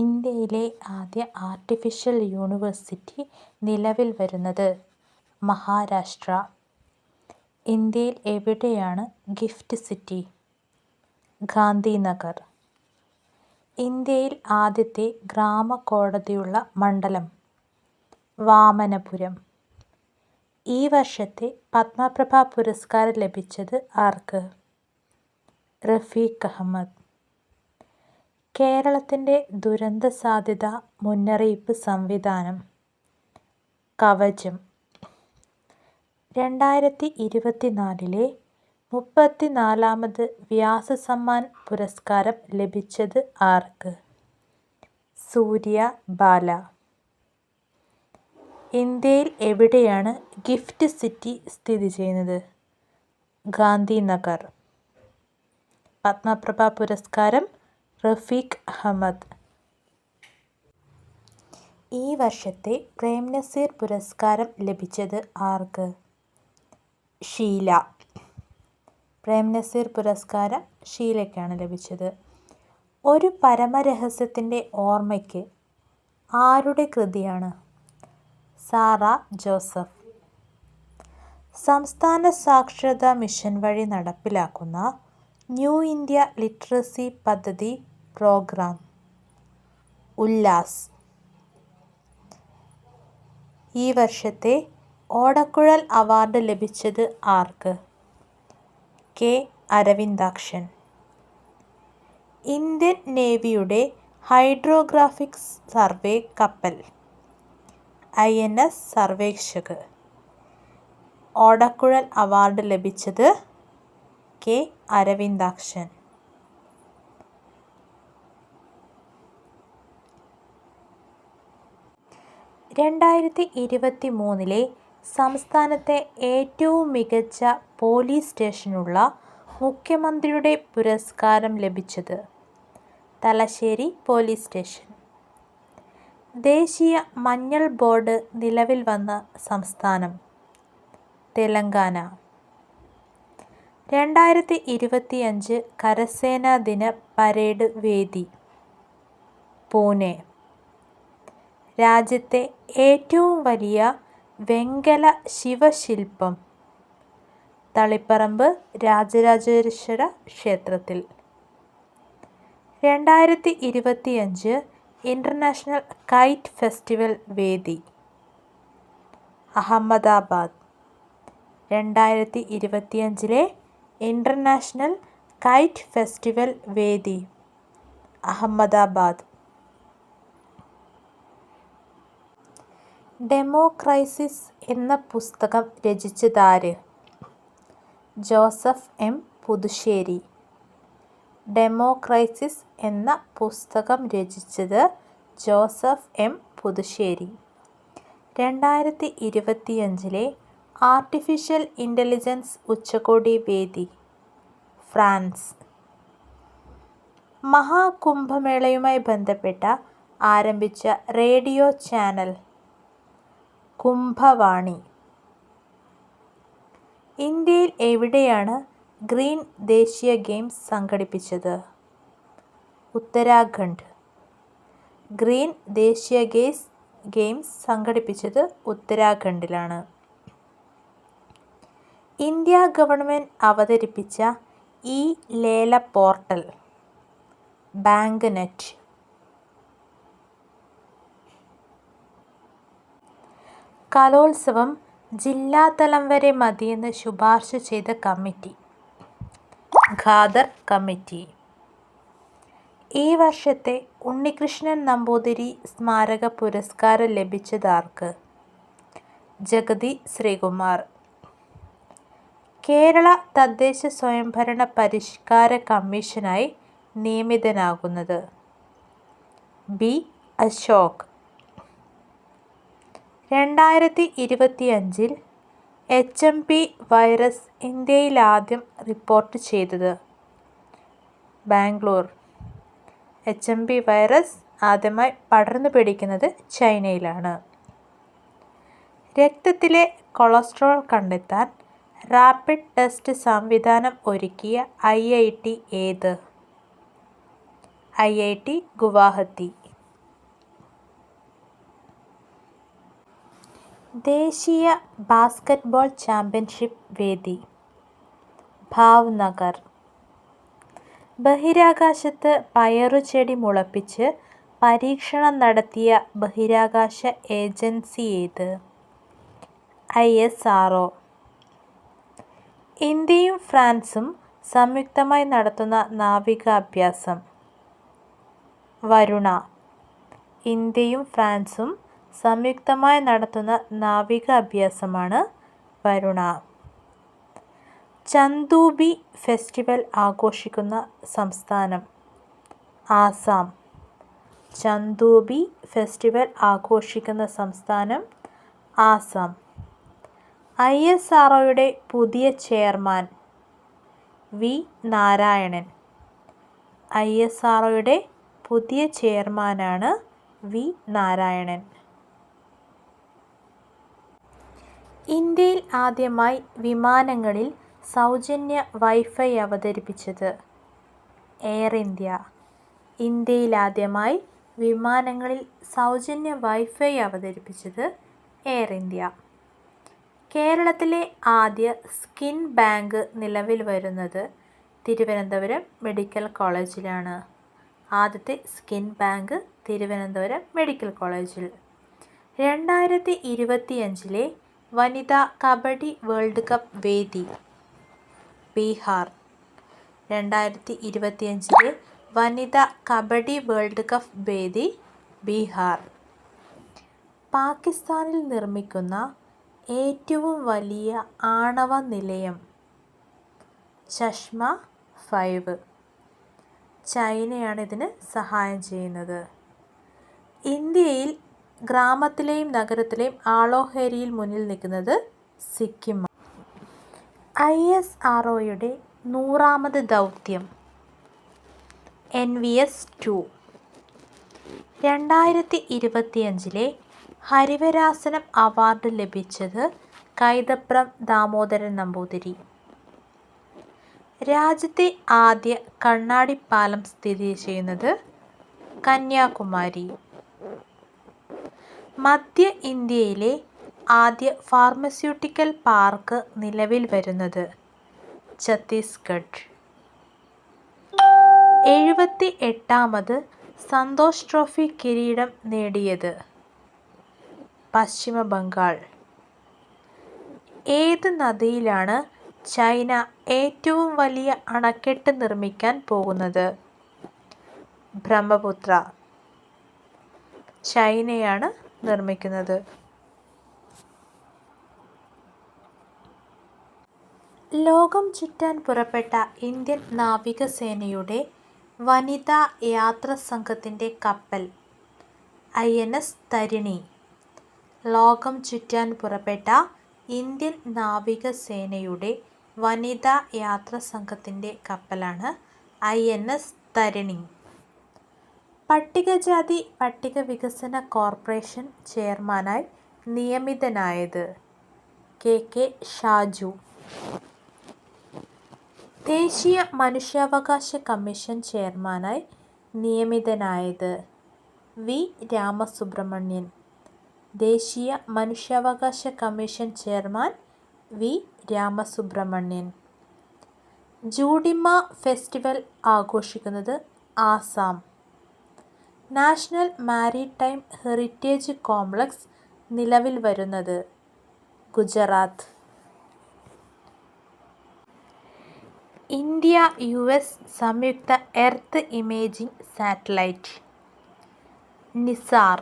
ഇന്ത്യയിലെ ആദ്യ artificial university നിലവിൽ വരുന്നത് മഹാരാഷ്ട്ര. ഇന്ത്യയിൽ എവിടെയാണ് ഗിഫ്റ്റ് സിറ്റി? ഗാന്ധിനഗർ. ഇന്ത്യയിൽ ആദ്യത്തെ ഗ്രാമകോടതിയുള്ള മണ്ഡലം? വാമനപുരം. ഈ വർഷത്തെ പത്മപ്രഭ പുരസ്കാരം ലഭിച്ചത് ആർക്ക്? റഫീഖ് അഹമ്മദ്. കേരളത്തിൻ്റെ ദുരന്തസാധ്യതാ മുന്നറിയിപ്പ് സംവിധാനം? കവചം. 2024 34ാമത് വ്യാസസമ്മാൻ പുരസ്കാരം ലഭിച്ചത് ആർക്ക്? സൂര്യ ബാല. ഇന്ത്യയിൽ എവിടെയാണ് ഗിഫ്റ്റ് സിറ്റി സ്ഥിതി ചെയ്യുന്നത്? ഗാന്ധിനഗർ. പത്മപ്രഭ പുരസ്കാരം? റഫീഖ് അഹമ്മദ്. ഈ വർഷത്തെ പ്രേംനസീർ പുരസ്കാരം ലഭിച്ചത് ആർക്ക്? ഷീല. പ്രേംനസീർ പുരസ്കാരം ഷീലയ്ക്കാണ് ലഭിച്ചത്. ഒരു പരമരഹസ്യത്തിൻ്റെ ഓർമ്മയ്ക്ക് ആരുടെ കൃതിയാണ്? സാറ ജോസഫ്. സംസ്ഥാന സാക്ഷരതാ മിഷൻ വഴി നടപ്പിലാക്കുന്ന ന്യൂ ഇന്ത്യ ലിറ്ററസി പദ്ധതി പ്രോഗ്രാം? ഉല്ലാസ്. ഈ വർഷത്തെ ഓടക്കുഴൽ അവാർഡ് ലഭിച്ചത് ആർക്ക്? കെ അരവിന്ദാക്ഷൻ. ഇന്ത്യൻ നേവിയുടെ ഹൈഡ്രോഗ്രാഫിക് സർവേ കപ്പൽ INS സർവേക്ഷക്. ഓടക്കുഴൽ അവാർഡ് ലഭിച്ചത് കെ അരവിന്ദാക്ഷൻ. 2023 സംസ്ഥാനത്തെ ഏറ്റവും മികച്ച പോലീസ് സ്റ്റേഷനുള്ള മുഖ്യമന്ത്രിയുടെ പുരസ്കാരം ലഭിച്ചത്? Thalassery police station. ദേശീയ മഞ്ഞൾ ബോർഡ് നിലവിൽ വന്ന സംസ്ഥാനം? തെലങ്കാന. 2025 കരസേനാ ദിന പരേഡ് വേദി? പൂനെ. രാജ്യത്തെ ഏറ്റവും വലിയ വെങ്കല ശിവശില്പം? തളിപ്പറമ്പ് രാജരാജേശ്വര ക്ഷേത്രത്തിൽ. 2025 ഇൻ്റർനാഷണൽ കൈറ്റ് ഫെസ്റ്റിവൽ വേദി? അഹമ്മദാബാദ്. 2025 ഇൻ്റർനാഷണൽ കൈറ്റ് ഫെസ്റ്റിവൽ വേദി? അഹമ്മദാബാദ്. ഡെമോക്രൈസിസ് എന്ന പുസ്തകം രചിച്ചതാര്? ജോസഫ് M. പുതുശ്ശേരി. ഡെമോക്രൈസിസ് എന്ന പുസ്തകം രചിച്ചത് Joseph M. Puthussery. 2025 artificial intelligence ഉച്ചകോടി വേദി? ഫ്രാൻസ്. മഹാകുംഭമേളയുമായി ബന്ധപ്പെട്ട ആരംഭിച്ച റേഡിയോ ചാനൽ? കുംഭവാണി. ഇന്ത്യയിൽ എവിടെയാണ് ഗ്രീൻ ദേശീയ ഗെയിംസ് സംഘടിപ്പിച്ചത്? ഉത്തരാഖണ്ഡ്. ഗ്രീൻ ദേശീയ ഗെയിംസ് സംഘടിപ്പിച്ചത് ഉത്തരാഖണ്ഡിലാണ്. ഇന്ത്യ ഗവൺമെൻറ് അവതരിപ്പിച്ച ലേല പോർട്ടൽ? Bank net. കലോത്സവം ജില്ലാതലം വരെ മതിയെന്ന് ശുപാർശ ചെയ്ത കമ്മിറ്റി? ഖാദർ കമ്മിറ്റി. ഈ വർഷത്തെ ഉണ്ണികൃഷ്ണൻ നമ്പൂതിരി സ്മാരക പുരസ്കാരം ലഭിച്ചതാർക്ക്? ജഗതി ശ്രീകുമാർ. കേരള തദ്ദേശ സ്വയംഭരണ പരിഷ്കാര കമ്മീഷനായി നിയമിതനാകുന്നത്? B. അശോക്. 2025 HMP വൈറസ് ഇന്ത്യയിൽ ആദ്യം റിപ്പോർട്ട് ചെയ്തത്? ബാംഗ്ലൂർ. HMP വൈറസ് ആദ്യമായി പടർന്നു പിടിക്കുന്നത് ചൈനയിലാണ്. രക്തത്തിലെ കൊളസ്ട്രോൾ കണ്ടെത്താൻ റാപ്പിഡ് ടെസ്റ്റ് സംവിധാനം ഒരുക്കിയ IIT ഏത്? IIT ഗുവാഹത്തി. ദേശീയ ബാസ്കറ്റ്ബോൾ ചാമ്പ്യൻഷിപ്പ് വേദി ഭാവ്നഗർ. ബഹിരാകാശത്ത് പയറുചെടി മുളപ്പിച്ച് പരീക്ഷണം നടത്തിയ ബഹിരാകാശ ഏജൻസി ഏത്? ISRO. ഇന്ത്യയും ഫ്രാൻസും സംയുക്തമായി നടത്തുന്ന നാവികാഭ്യാസം? വരുണ. ഇന്ത്യയും ഫ്രാൻസും സംയുക്തമായി നടത്തുന്ന നാവികാഭ്യാസമാണ് വരുണ. ചന്ദൂബി ഫെസ്റ്റിവൽ ആഘോഷിക്കുന്ന സംസ്ഥാനം? ആസാം. ചന്ദൂബി ഫെസ്റ്റിവൽ ആഘോഷിക്കുന്ന സംസ്ഥാനം ആസാം. ISROയുടെ പുതിയ ചെയർമാൻ? വി നാരായണൻ. ISROയുടെ പുതിയ ചെയർമാനാണ് വി നാരായണൻ. ഇന്ത്യയിൽ ആദ്യമായി വിമാനങ്ങളിൽ സൗജന്യ വൈഫൈ അവതരിപ്പിച്ചത്? Air India. ഇന്ത്യയിൽ ആദ്യമായി വിമാനങ്ങളിൽ സൗജന്യ വൈഫൈ അവതരിപ്പിച്ചത് എയർ ഇന്ത്യ. കേരളത്തിലെ ആദ്യ സ്കിൻ ബാങ്ക് നിലവിൽ വരുന്നത് തിരുവനന്തപുരം മെഡിക്കൽ കോളേജിലാണ്. ആദ്യത്തെ സ്കിൻ ബാങ്ക് തിരുവനന്തപുരം മെഡിക്കൽ കോളേജിൽ. 2025 വനിതാ കബഡി വേൾഡ് കപ്പ് വേദി? ബീഹാർ. 2025 വനിതാ കബഡി വേൾഡ് കപ്പ് വേദി ബീഹാർ. പാകിസ്ഥാനിൽ നിർമ്മിക്കുന്ന ഏറ്റവും വലിയ ആണവ നിലയം? ചഷ്മ 5. ചൈനയാണ് ഇതിന് സഹായം ചെയ്യുന്നത്. ഇന്ത്യയിൽ ഗ്രാമത്തിലെയും നഗരത്തിലെയും ആളോഹരിയിൽ മുന്നിൽ നിൽക്കുന്നത് സിക്കിം. ISROയുടെ 100ാമത് ദൗത്യം? NVS 2. 2025 ഹരിവരാസനം അവാർഡ് ലഭിച്ചത് കൈതപ്രം ദാമോദരൻ നമ്പൂതിരി. രാജ്യത്തെ ആദ്യ കണ്ണാടിപ്പാലം സ്ഥിതി ചെയ്യുന്നത് കന്യാകുമാരി. മധ്യ ഇന്ത്യയിലെ ആദ്യ ഫാർമസ്യൂട്ടിക്കൽ പാർക്ക് നിലവിൽ വരുന്നത് ഛത്തീസ്ഗഡ്. 78ാമത് സന്തോഷ് ട്രോഫി കിരീടം നേടിയത്? പശ്ചിമ ബംഗാൾ. ഏത് നദിയിലാണ് ചൈന ഏറ്റവും വലിയ അണക്കെട്ട് നിർമ്മിക്കാൻ പോകുന്നത്? ബ്രഹ്മപുത്ര. ചൈനയാണ് നിർമ്മിക്കുന്നത്. ലോകം ചുറ്റാൻ പുറപ്പെട്ട ഇന്ത്യൻ നാവികസേനയുടെ വനിതാ യാത്രാസംഘത്തിൻ്റെ കപ്പൽ? INS തരിണി. ലോകം ചുറ്റാൻ പുറപ്പെട്ട ഇന്ത്യൻ നാവികസേനയുടെ വനിതാ യാത്രാസംഘത്തിൻ്റെ കപ്പലാണ് INS തരിണി. പട്ടികജാതി പട്ടിക വികസന കോർപ്പറേഷൻ ചെയർമാനായി നിയമിതനായത്? KK ഷാജു. ദേശീയ മനുഷ്യാവകാശ കമ്മീഷൻ ചെയർമാനായി നിയമിതനായത്? വി രാമസുബ്രഹ്മണ്യൻ. ദേശീയ മനുഷ്യാവകാശ commission chairman V Ramasubramanian. Judima festival ആഘോഷിക്കുന്നത് Assam. National maritime heritage complex നിലവിൽ വരുന്നത് ഗുജറാത്ത്. ഇന്ത്യ US സംയുക്ത എർത്ത് ഇമേജിംഗ് സാറ്റലൈറ്റ്? നിസാർ.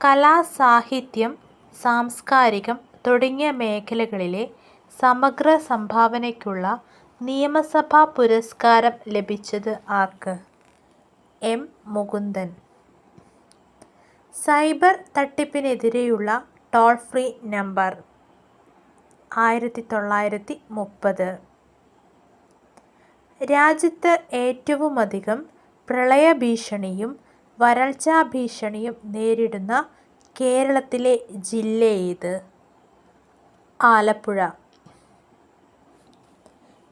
കലാ, സാഹിത്യം, സാംസ്കാരികം തുടങ്ങിയ മേഖലകളിലെ സമഗ്ര സംഭാവനയ്ക്കുള്ള നിയമസഭാ പുരസ്കാരം ലഭിച്ചത് ആർക്ക്? M മുകുന്ദൻ. സൈബർ തട്ടിപ്പിനെതിരെയുള്ള ടോൾ ഫ്രീ നമ്പർ? 1930. രാജ്യത്ത് ഏറ്റവുമധികം പ്രളയഭീഷണിയും വരൾച്ചാ ഭീഷണിയും നേരിടുന്ന കേരളത്തിലെ ജില്ല ഏത്? ആലപ്പുഴ.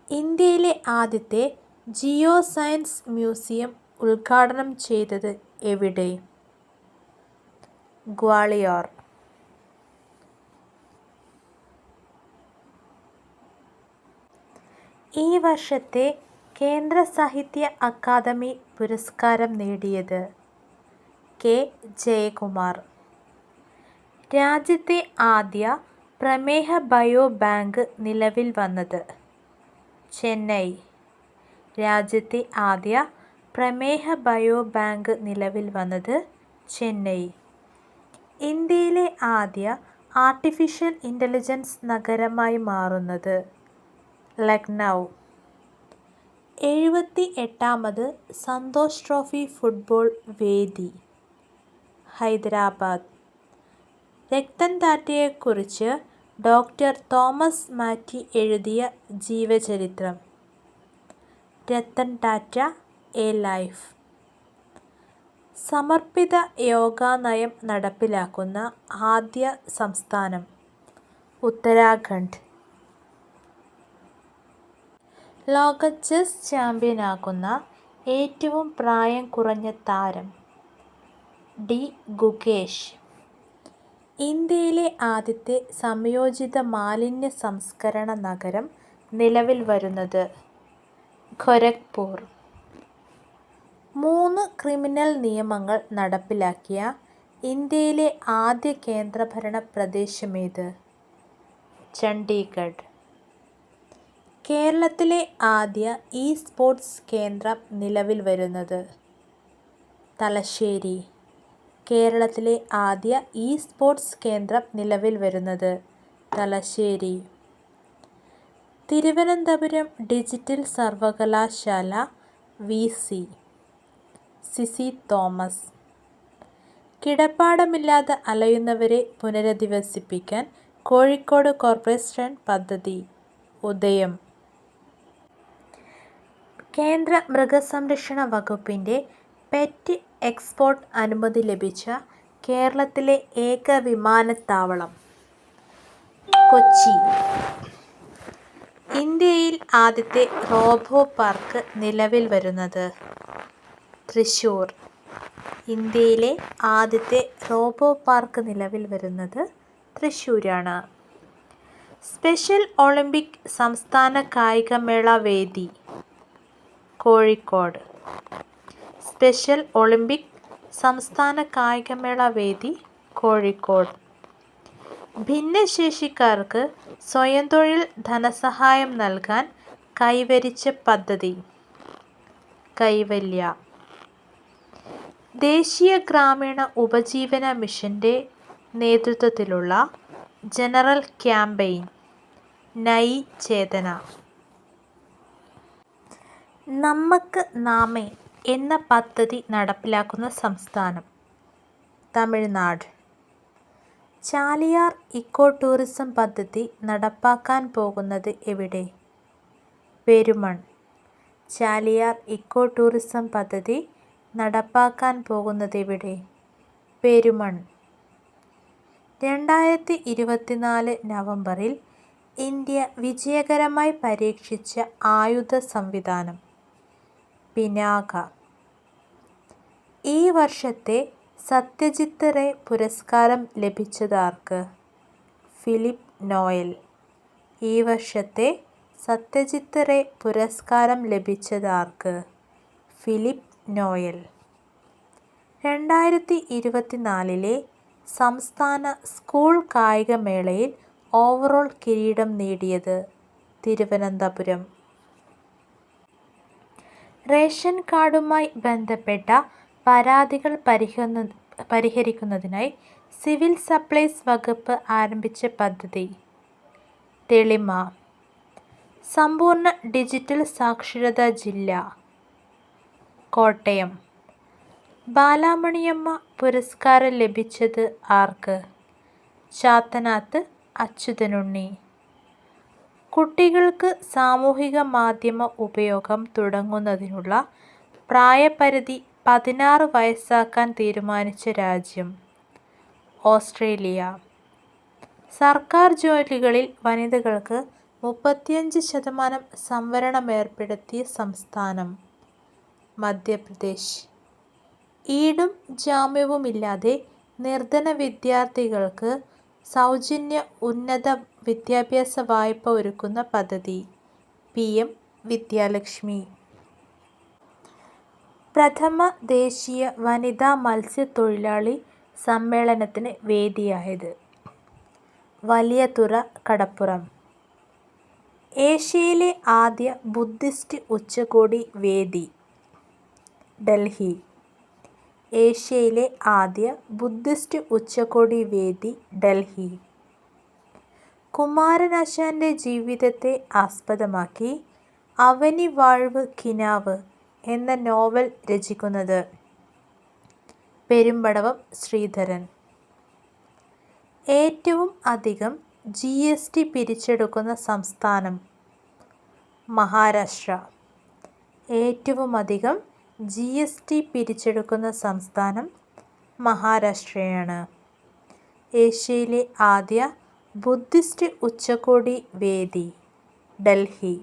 ഇന്ത്യയിലെ ആദ്യത്തെ ജിയോ സയൻസ് മ്യൂസിയം ഉദ്ഘാടനം ചെയ്തത് എവിടെ? ഗ്വാളിയോർ. ഈ വർഷത്തെ കേന്ദ്ര സാഹിത്യ അക്കാദമി പുരസ്കാരം നേടിയത് കെ. ജയകുമാർ. രാജ്യത്തെ ആദ്യ പ്രമേഹ ബയോ ബാങ്ക് നിലവിൽ വന്നത് ചെന്നൈ. രാജ്യത്തെ ആദ്യ പ്രമേഹ ബയോ ബാങ്ക് നിലവിൽ വന്നത് ചെന്നൈ. ഇന്ത്യയിലെ ആദ്യ ആർട്ടിഫിഷ്യൽ ഇൻ്റലിജൻസ് നഗരമായി മാറുന്നത് ലക്നൗ. 78ാമത് സന്തോഷ് ട്രോഫി ഫുട്ബോൾ വേദി ഹൈദരാബാദ്. രത്തൻ ടാറ്റയെക്കുറിച്ച് ഡോക്ടർ തോമസ് മാറ്റി എഴുതിയ ജീവചരിത്രം രത്തൻ ടാറ്റ എ ലൈഫ്. സമർപ്പിത യോഗാ നയം നടപ്പിലാക്കുന്ന ആദ്യ സംസ്ഥാനം ഉത്തരാഖണ്ഡ്. ലോക ചെസ് ചാമ്പ്യനാകുന്ന ഏറ്റവും പ്രായം കുറഞ്ഞ താരം ഡി. ഗുകേഷ്. ഇന്ത്യയിലെ ആദ്യത്തെ സംയോജിത മാലിന്യ സംസ്കരണ നഗരം നിലവിൽ വരുന്നത് ഗോരഖ്പൂർ. 3 ക്രിമിനൽ നിയമങ്ങൾ നടപ്പിലാക്കിയ ഇന്ത്യയിലെ ആദ്യ കേന്ദ്രഭരണ പ്രദേശമേത്? ചണ്ഡീഗഡ്. കേരളത്തിലെ ആദ്യ ഇ-സ്പോർട്സ് കേന്ദ്രം നിലവിൽ വരുന്നത് തലശ്ശേരി. കേരളത്തിലെ ആദ്യ ഇ-സ്പോർട്സ് കേന്ദ്രം നിലവിൽ വരുന്നത് തലശ്ശേരി. തിരുവനന്തപുരം ഡിജിറ്റൽ സർവകലാശാല വി.സി. സിസി തോമസ്. കിടപ്പാടമില്ലാതെ അലയുന്നവരെ പുനരധിവസിപ്പിക്കാൻ കോഴിക്കോട് കോർപ്പറേഷൻ പദ്ധതി ഉദയം. കേന്ദ്ര മൃഗസംരക്ഷണ വകുപ്പിൻ്റെ പെറ്റ് എക്സ്പോർട്ട് അനുമതി ലഭിച്ച കേരളത്തിലെ ഏക വിമാനത്താവളം കൊച്ചി. ഇന്ത്യയിൽ ആദ്യത്തെ റോബോ പാർക്ക് നിലവിൽ വരുന്നത് തൃശ്ശൂർ. ഇന്ത്യയിലെ ആദ്യത്തെ റോബോ പാർക്ക് നിലവിൽ വരുന്നത് തൃശ്ശൂരാണ്. സ്പെഷ്യൽ ഒളിമ്പിക് സംസ്ഥാന കായികമേള വേദി കോഴിക്കോട്. സ്പെഷ്യൽ ഒളിമ്പിക് സംസ്ഥാന കായികമേള വേദി കോഴിക്കോട്. ഭിന്നശേഷിക്കാർക്ക് സ്വയം തൊഴിൽ ധനസഹായം നൽകാൻ കൈവരിച്ച പദ്ധതി കൈവല്യ. ദേശീയ ഗ്രാമീണ ഉപജീവന മിഷൻ്റെ നേതൃത്വത്തിലുള്ള ജനറൽ ക്യാമ്പയിൻ നയി ചേതന. നമ്മക്ക് നാമേ എന്ന പദ്ധതി നടപ്പിലാക്കുന്ന സംസ്ഥാനം തമിഴ്നാട്. ചാലിയാർ ഇക്കോ ടൂറിസം പദ്ധതി നടപ്പാക്കാൻ പോകുന്നത് എവിടെ? പെരുമൺ. ചാലിയാർ ഇക്കോ ടൂറിസം പദ്ധതി നടപ്പാക്കാൻ പോകുന്നത് എവിടെ? പെരുമൺ. 2024 നവംബറിൽ ഇന്ത്യ വിജയകരമായി പരീക്ഷിച്ച ആയുധ സംവിധാനം പിനാക. ഈ വർഷത്തെ സത്യജിത്ത് റേ പുരസ്കാരം ലഭിച്ചതാർക്ക്? Philip Noel. ഈ വർഷത്തെ സത്യജിത്ത് റേ പുരസ്കാരം ലഭിച്ചതാർക്ക്? Philip Noel. 2024 സംസ്ഥാന സ്കൂൾ കായികമേളയിൽ ഓവറോൾ കിരീടം നേടിയത് തിരുവനന്തപുരം. റേഷൻ കാർഡുമായി ബന്ധപ്പെട്ട പരാതികൾ പരിഹരിക്കുന്നതിനായി സിവിൽ സപ്ലൈസ് വകുപ്പ് ആരംഭിച്ച പദ്ധതി തെളിമ. സമ്പൂർണ്ണ ഡിജിറ്റൽ സാക്ഷരതാ ജില്ല കോട്ടയം. ബാലാമണിയമ്മ പുരസ്കാരം ലഭിച്ചത് ആർക്ക്? ചാത്തനാത്ത് അച്യുതനുണ്ണി. കുട്ടികൾക്ക് സാമൂഹിക മാധ്യമ ഉപയോഗം തുടങ്ങുന്നതിനുള്ള പ്രായപരിധി 16 വയസ്സാക്കാൻ തീരുമാനിച്ച രാജ്യം ഓസ്ട്രേലിയ. സർക്കാർ ജോലികളിൽ വനിതകൾക്ക് 35% സംവരണമേർപ്പെടുത്തിയ സംസ്ഥാനം മധ്യപ്രദേശ്. ഈടും ജാമ്യവുമില്ലാതെ നിർധന വിദ്യാർത്ഥികൾക്ക് സൗജന്യ ഉന്നത വിദ്യാഭ്യാസ വായ്പ ഒരുക്കുന്ന പദ്ധതി PM വിദ്യാലക്ഷ്മി. പ്രഥമ ദേശീയ വനിതാ മത്സ്യത്തൊഴിലാളി സമ്മേളനത്തിന് വേദിയായത് വലിയതുറ കടപ്പുറം. ഏഷ്യയിലെ ആദ്യ ബുദ്ധിസ്റ്റ് ഉച്ചകോടി വേദി ഡൽഹി. ഏഷ്യയിലെ ആദ്യ ബുദ്ധിസ്റ്റ് ഉച്ചകോടി വേദി ഡൽഹി. കുമാരനാശാന്റെ ജീവിതത്തെ ആസ്പദമാക്കി അവനി വാഴ്വ് കിനാവ് എന്ന നോവൽ രചിക്കുന്നത് പെരുമ്പടവം ശ്രീധരൻ. ഏറ്റവും അധികം GST പിരിച്ചെടുക്കുന്ന സംസ്ഥാനം മഹാരാഷ്ട്ര. ഏറ്റവും അധികം GST പിരിച്ചെടുക്കുന്ന സംസ്ഥാനം മഹാരാഷ്ട്രയാണ്. ഏഷ്യയിലെ ആദ്യ ബുദ്ധിസ്റ്റ് ഉച്ചകോടി വേദി ഡൽഹി.